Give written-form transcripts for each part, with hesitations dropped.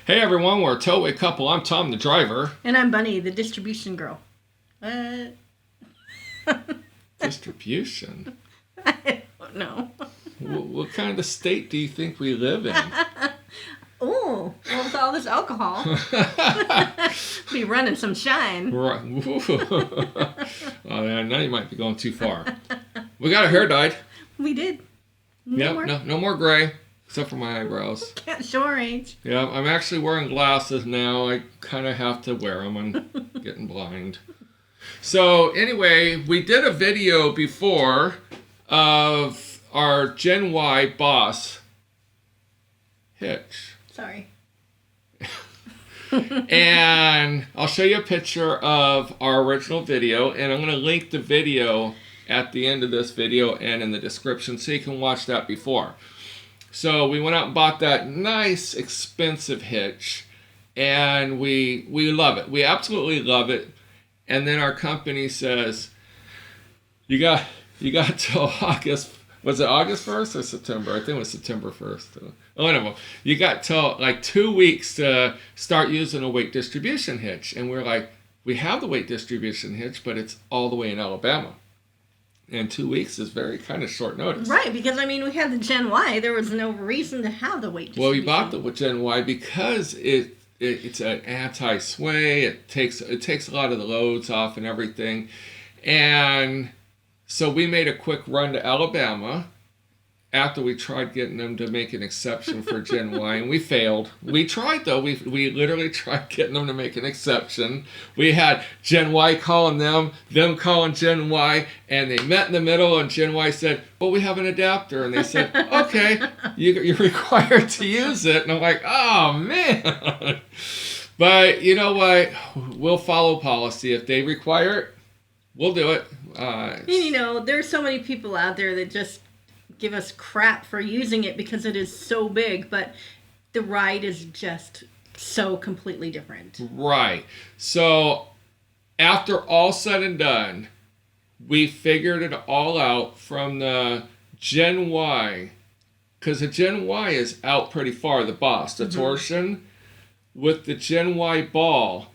Hey everyone, we're a TowawayCouple. I'm Tom, the driver. And I'm Bunny, the distribution girl. Distribution? I don't know. What kind of state do you think we live in? Oh, well, with all this alcohol, be running some shine. Right. Oh, man, now you might be going too far. We got our hair dyed. We did. No more gray, except for my eyebrows. Can't show our age. Yeah, I'm actually wearing glasses now. I kind of have to wear them. I'm getting blind. So anyway, we did a video before of our GenY boss hitch. Sorry. And I'll show you a picture of our original video, and I'm going to link the video at the end of this video and in the description so you can watch that before. So we went out and bought that nice expensive hitch, and we love it. We absolutely love it. And then our company says, you got till August. Was it August 1st or September? I think it was September 1st. Oh, no. You got till like 2 weeks to start using a weight distribution hitch. And we're like, we have the weight distribution hitch, but it's all the way in Alabama. And 2 weeks is very kind of short notice. Right, because, I mean, we had the GenY. There was no reason to have the weight distribution. Well, we bought the GenY because it's an anti-sway. It takes a lot of the loads off and everything. And so we made a quick run to Alabama after we tried getting them to make an exception for GenY, and we failed. We tried, though. We literally tried getting them to make an exception. We had GenY calling them calling GenY, and they met in the middle, and GenY said, well, we have an adapter. And they said, okay, you're required to use it. And I'm like, oh, man. But you know what? We'll follow policy. If they require it, we'll do it. You know, there's so many people out there that just give us crap for using it because it is so big, but the ride is just so completely different. Right. So after all said and done, we figured it all out from the GenY, because the GenY is out pretty far, the boss, the torsion, with the GenY ball,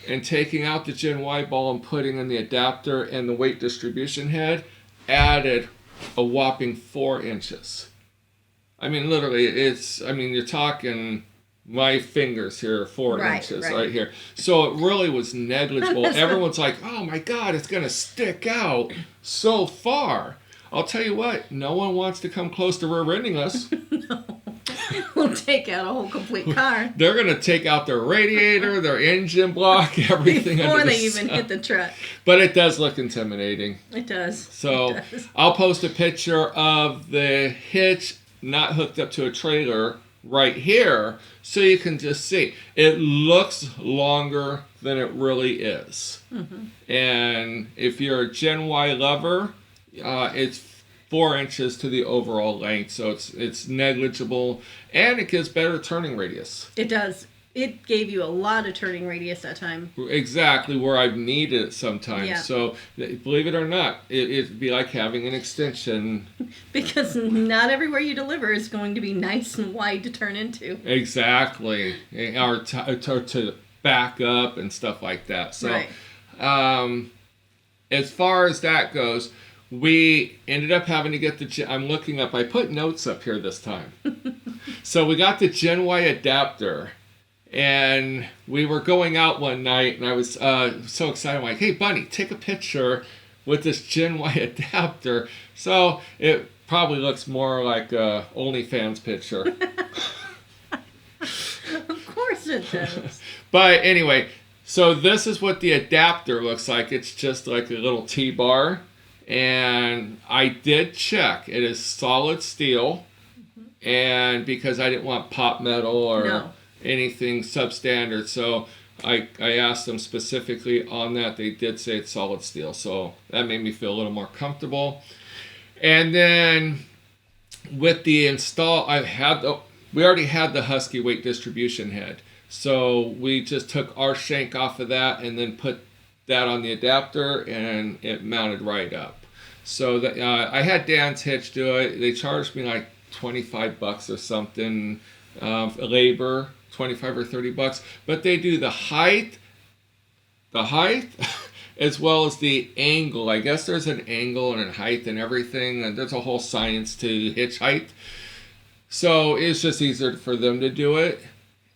and taking out the GenY ball and putting in the adapter and the weight distribution head, added a whopping 4 inches. I mean, literally, you're talking my fingers here, 4 inches right here. So it really was negligible. Everyone's like, oh my God, it's going to stick out so far. I'll tell you what, no one wants to come close to rear-ending us. No. We'll take out a whole complete car. They're going to take out their radiator, their engine block, everything. Before they even hit the truck. But it does look intimidating. It does. So it does. I'll post a picture of the hitch not hooked up to a trailer right here so you can just see. It looks longer than it really is. And if you're a GenY lover, it's 4 inches to the overall length, so it's negligible, and it gives better turning radius. It does. It gave you a lot of turning radius that time. Exactly where I've needed it sometimes. Yeah. So believe it or not, it'd be like having an extension. Because not everywhere you deliver is going to be nice and wide to turn into. Exactly. Or to back up and stuff like that. So as far as that goes, we ended up having to get I'm looking up, I put notes up here this time. So we got the GenY adapter, and we were going out one night, and I was so excited. I'm like, hey, Bunny, take a picture with this GenY adapter. So it probably looks more like a OnlyFans picture. Of course it does. But anyway, so this is what the adapter looks like. It's just like a little T-bar. And I did check. It is solid steel. And because I didn't want pop metal or anything substandard, so I asked them specifically on that. They did say it's solid steel. So that made me feel a little more comfortable. And then with the install, we already had the Husky weight distribution head. So we just took our shank off of that and then put that on the adapter, and it mounted right up. So I had Dan's hitch do it. They charged me like $25 or something labor $25 or $30, but they do the height as well as the angle. I guess there's an angle and a height and everything, and there's a whole science to hitch height. So it's just easier for them to do it.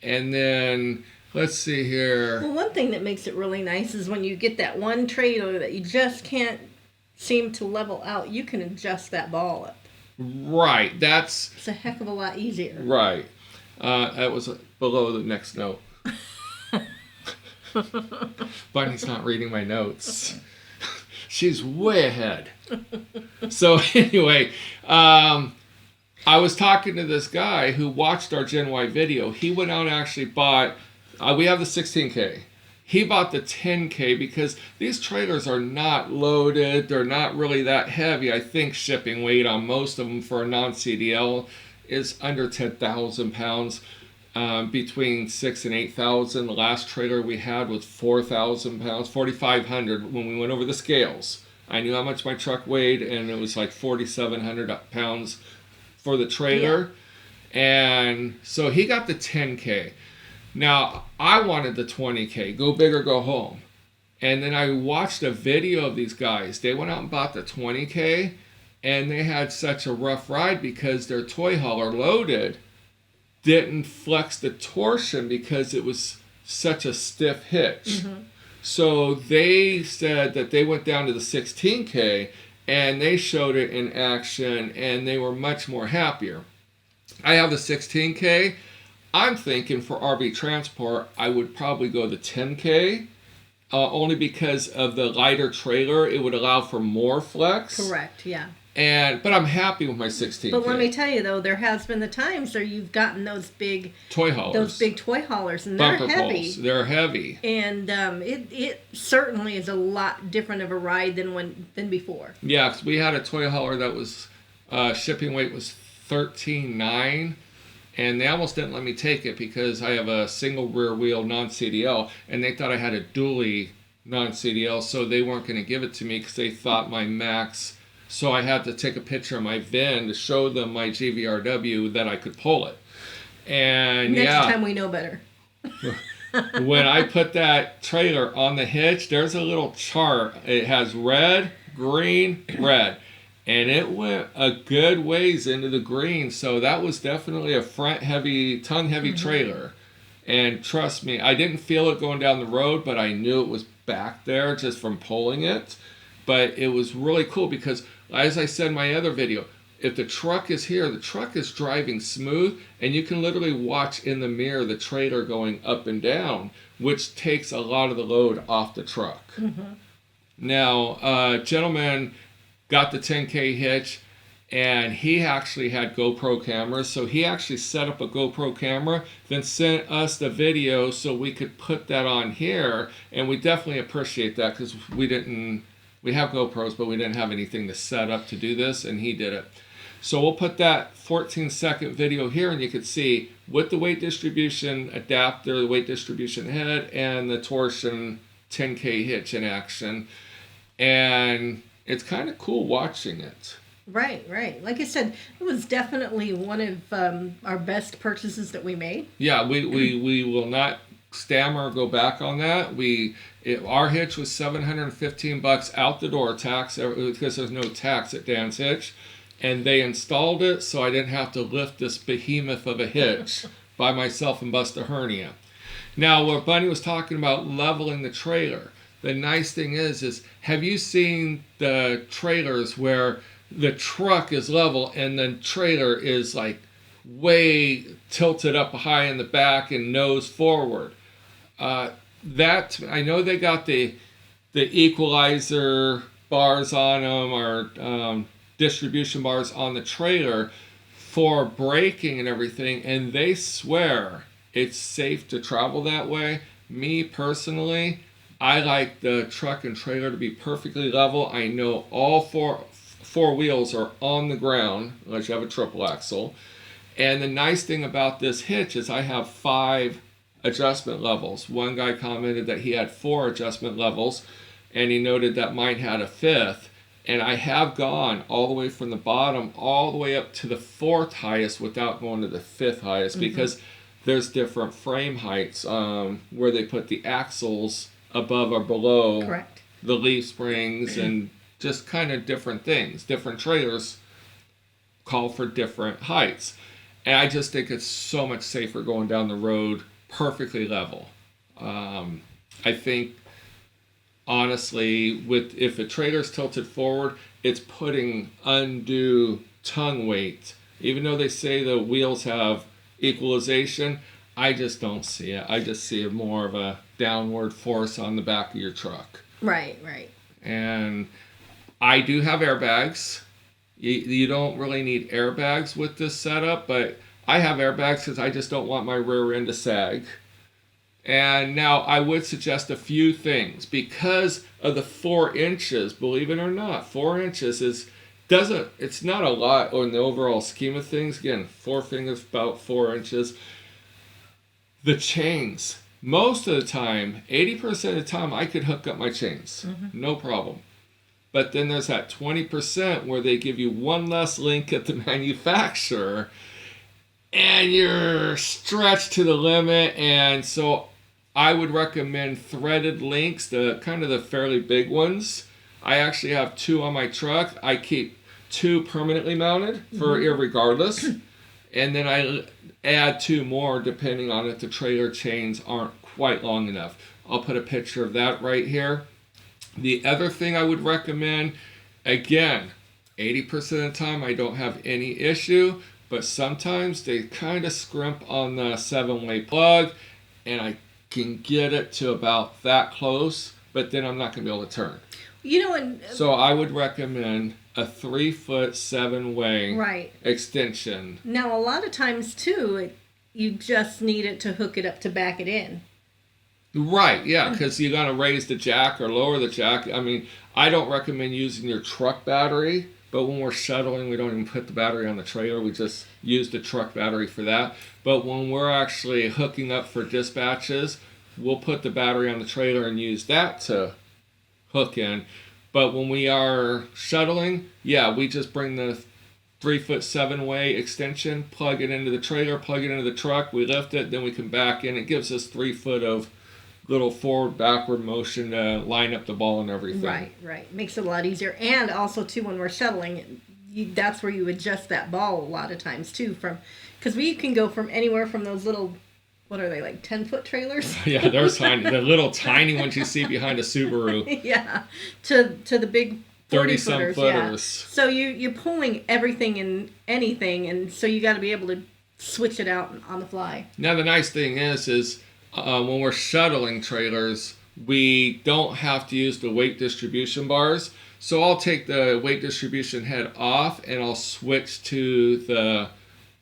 And then let's see here. Well, one thing that makes it really nice is when you get that one trailer that you just can't seem to level out, you can adjust that ball up. Right. It's a heck of a lot easier. Right. That was below the next note. Bunny's not reading my notes. She's way ahead. So anyway, I was talking to this guy who watched our GenY video. He went out and actually bought, we have the 16K. He bought the 10K because these trailers are not loaded. They're not really that heavy. I think shipping weight on most of them for a non-CDL is under 10,000 pounds, between 6,000 and 8,000. The last trailer we had was 4,000 pounds, 4,500 when we went over the scales. I knew how much my truck weighed, and it was like 4,700 pounds for the trailer. Yeah. And so he got the 10K. Now, I wanted the 20K, go big or go home. And then I watched a video of these guys. They went out and bought the 20K, and they had such a rough ride because their toy hauler loaded didn't flex the torsion because it was such a stiff hitch. Mm-hmm. So they said that they went down to the 16K, and they showed it in action, and they were much more happier. I have the 16K. I'm thinking for RV transport, I would probably go the 10K, only because of the lighter trailer. It would allow for more flex. Correct, yeah. But I'm happy with my 16K. But let me tell you though, there has been the times where you've gotten those big toy haulers. Those big toy haulers, and they're heavy. Poles. They're heavy. And it certainly is a lot different of a ride than before. Yeah, 'cause we had a toy hauler that was shipping weight was 13.9. And they almost didn't let me take it because I have a single rear wheel non-CDL, and they thought I had a dually non-CDL, so they weren't going to give it to me because they thought my max. So I had to take a picture of my VIN to show them my GVRW that I could pull it. And next time we know better. When I put that trailer on the hitch, there's a little chart. It has red, green, red. And it went a good ways into the green, so that was definitely a tongue-heavy mm-hmm. trailer. And trust me, I didn't feel it going down the road, but I knew it was back there just from pulling it. But it was really cool because, as I said in my other video, if the truck is here, the truck is driving smooth, and you can literally watch in the mirror the trailer going up and down, which takes a lot of the load off the truck. Mm-hmm. Now, gentleman got the 10K hitch, and he actually had GoPro cameras, so he actually set up a GoPro camera, then sent us the video so we could put that on here, and we definitely appreciate that because we have GoPros, but we didn't have anything to set up to do this, and he did it. So we'll put that 14-second video here, and you can see with the weight distribution adapter, the weight distribution head, and the torsion 10K hitch in action, and it's kind of cool watching it. Right. Like I said, it was definitely one of our best purchases that we made. Yeah, we will not stammer or go back on that. Our hitch was $715 out the door, tax, because there's no tax at Dan's Hitch. And they installed it so I didn't have to lift this behemoth of a hitch by myself and bust a hernia. Now, what Bunny was talking about, leveling the trailer. The nice thing is have you seen the trailers where the truck is level and the trailer is like way tilted up high in the back and nose forward? That I know they got the equalizer bars on them, or distribution bars on the trailer for braking and everything, and they swear it's safe to travel that way. Me personally, I like the truck and trailer to be perfectly level. I know all four wheels are on the ground, unless you have a triple axle. And the nice thing about this hitch is I have 5 adjustment levels. One guy commented that he had 4 adjustment levels, and he noted that mine had a 5th. And I have gone all the way from the bottom all the way up to the 4th highest without going to the 5th highest, mm-hmm. because there's different frame heights where they put the axles above or below Correct. the leaf springs and just kind of different things. Different trailers call for different heights. And I just think it's so much safer going down the road perfectly level. I think, honestly, if a trailer's tilted forward, it's putting undue tongue weight. Even though they say the wheels have equalization, I just don't see it. I just see more of a downward force on the back of your truck. Right. And I do have airbags. You don't really need airbags with this setup, but I have airbags because I just don't want my rear end to sag. And now I would suggest a few things because of the 4 inches. Believe it or not, 4 inches it's not a lot in the overall scheme of things. Again, 4 fingers, about 4 inches. The chains, most of the time, 80% of the time, I could hook up my chains, no problem. But then there's that 20% where they give you one less link at the manufacturer, and you're stretched to the limit. And so I would recommend threaded links, the kind of the fairly big ones. I actually have 2 on my truck. I keep 2 permanently mounted for irregardless. And then I add 2 more depending on if the trailer chains aren't quite long enough. I'll put a picture of that right here. The other thing I would recommend, again, 80% of the time I don't have any issue, but sometimes they kind of scrimp on the 7-way plug, and I can get it to about that close, but then I'm not going to be able to turn. So I would recommend a 3-foot 7-way extension. Now, a lot of times, too, you just need it to hook it up to back it in. Right, yeah, because you're going to raise the jack or lower the jack. I mean, I don't recommend using your truck battery, but when we're shuttling, we don't even put the battery on the trailer. We just use the truck battery for that. But when we're actually hooking up for dispatches, we'll put the battery on the trailer and use that to hook in. But when we are shuttling, we just bring the 3-foot 7-way extension, plug it into the trailer, plug it into the truck, we lift it, then we can back in. It gives us 3 foot of little forward-backward motion to line up the ball and everything. Right. Makes it a lot easier. And also, too, when we're shuttling, that's where you adjust that ball a lot of times, too. Because we can go from anywhere from those little, what are they, like 10-foot trailers? Yeah, they're tiny. The little tiny ones you see behind a Subaru. Yeah, to the big 30-some footers. Yeah. So you're pulling everything and anything, and so you got to be able to switch it out on the fly. Now, the nice thing is when we're shuttling trailers, we don't have to use the weight distribution bars. So I'll take the weight distribution head off and I'll switch to the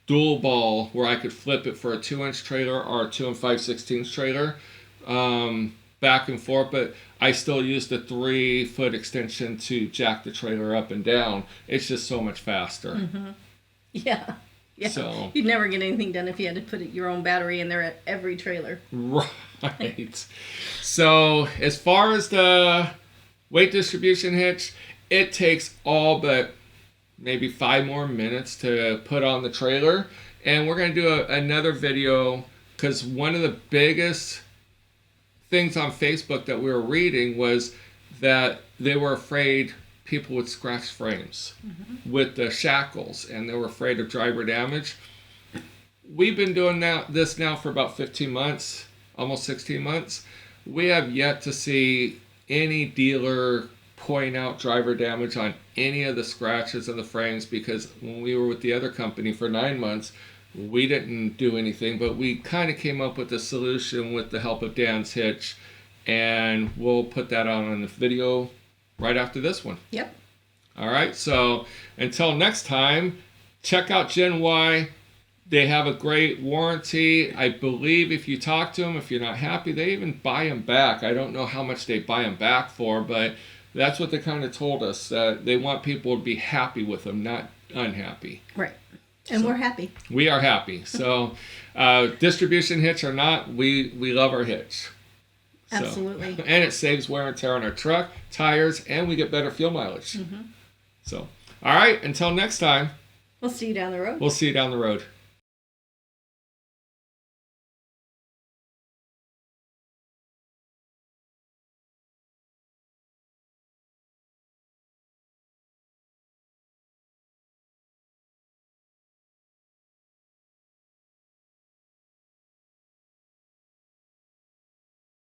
dual ball where I could flip it for a 2-inch trailer or a 2 5/16 trailer back and forth. But I still use the 3-foot extension to jack the trailer up and down. It's just so much faster. Yeah. So you'd never get anything done if you had to put your own battery in there at every trailer. Right. So as far as the weight distribution hitch, it takes all but maybe 5 more minutes to put on the trailer. And we're going to do another video because one of the biggest things on Facebook that we were reading was that they were afraid people would scratch frames with the shackles, and they were afraid of driver damage. We've been doing this now for about 15 months, almost 16 months. We have yet to see any dealer point out driver damage on any of the scratches on the frames, because when we were with the other company for 9 months, we didn't do anything, but we kind of came up with a solution with the help of Dan's hitch, and we'll put that on the video right after this one. Yep. All right, so until next time, check out GenY. They have a great warranty. I believe if you talk to them, if you're not happy, they even buy them back. I don't know how much they buy them back for, but that's what they kind of told us. They want people to be happy with them, not unhappy. Right. And so, we're happy. We are happy. So distribution hitch or not, we love our hitch. Absolutely. So, and it saves wear and tear on our truck, tires, and we get better fuel mileage. So, all right, until next time. We'll see you down the road. We'll see you down the road.